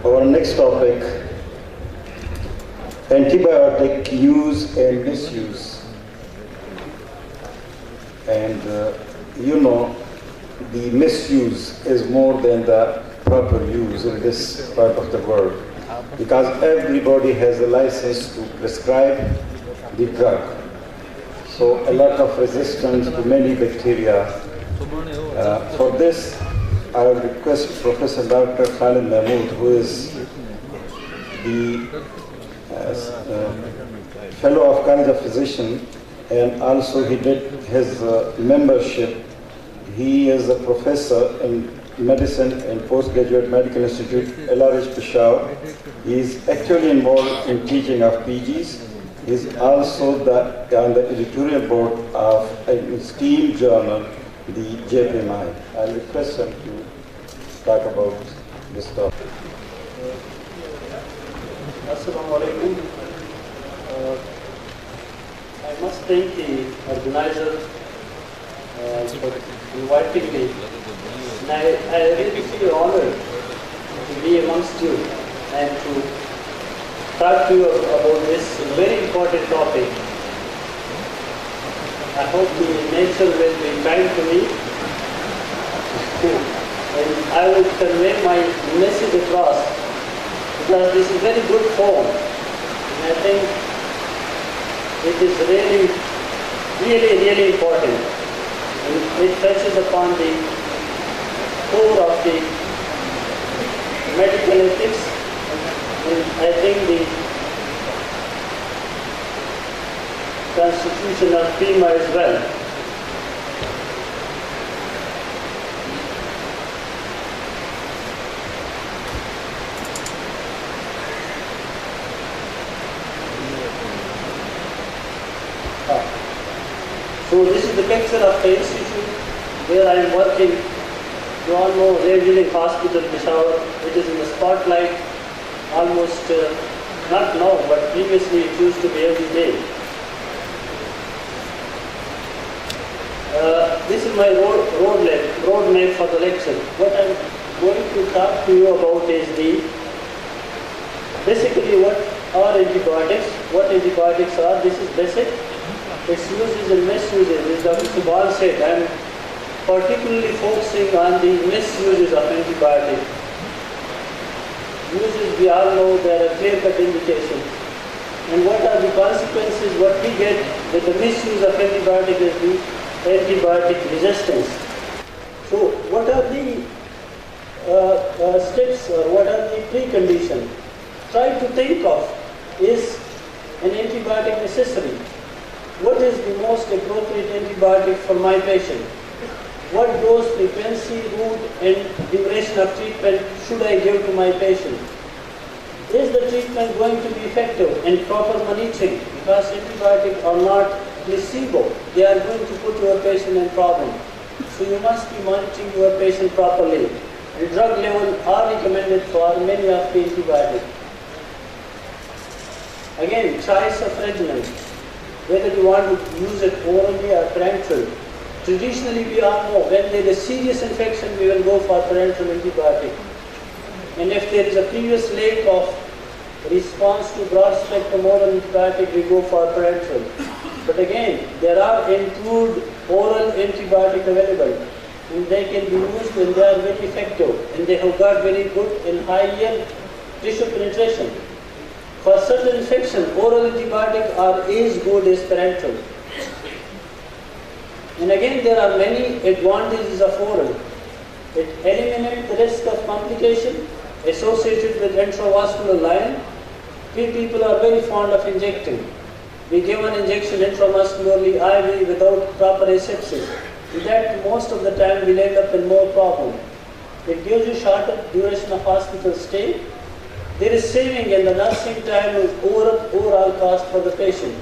Our next topic, antibiotic use and misuse. And the misuse is more than the proper use in this part of the world, because everybody has a license to prescribe the drug. So a lot of resistance to many bacteria. For this, I will request Professor Dr. Khalid Mahmood, who is the Fellow of College of Physicians, and also he did his membership. He is a professor in medicine and postgraduate medical institute, LRH Peshawar. He is actually involved in teaching of PGs. He is also on the editorial board of an esteemed journal, the JPMI. I'll request him to talk about this topic. Assalamu alaikum. I must thank the organizer for inviting me. And I really feel honored to be amongst you and to talk to you about this very important topic. I hope the nature will be kind to me and I will convey my message across, because this is very good form, and I think it is really important, and it touches upon the core of the medical ethics, and I think the constitution of FEMA as well. So this is the picture of the institute where I am working. You all know Rare Healing Hospital, Peshawar. It is in the spotlight almost, not now, but previously it used to be every day. This is my roadmap for the lecture. What I am going to talk to you about is basically what are antibiotics, what antibiotics are. This is basic. Its uses and misuses. As Dr. Subal said, I am particularly focusing on the misuses of antibiotics. Uses, we all know there are clear-cut indications. And what are the consequences? What we get with the misuse of antibiotic is the antibiotic resistance. So what are the steps or what are the preconditions? Try to think of, is an antibiotic necessary? What is the most appropriate antibiotic for my patient? What dose, frequency, route and duration of treatment should I give to my patient? Is the treatment going to be effective and proper monitoring? Because antibiotics are not placebo. They are going to put your patient in problem. So you must be monitoring your patient properly. And drug level are recommended for many of the antibiotics. Again, choice of regimen. Whether you want to use it orally or parenteral. Traditionally, we all know when there is a serious infection, we will go for parenteral antibiotic. And if there is a previous lack of response to broad spectrum oral antibiotic, we go for parenteral. But again, there are improved oral antibiotic available, and they can be used and they are very effective, and they have got very good and high yield tissue penetration. For certain infection, oral antibiotics are as good as parenteral. And again, there are many advantages of oral. It eliminates the risk of complication associated with intravascular line. We people are very fond of injecting. We give an injection intramuscularly IV without proper asepsis. With that, most of the time we'll end up in more problem. It gives you shorter duration of hospital stay. There is saving in the nursing time with overall cost for the patient.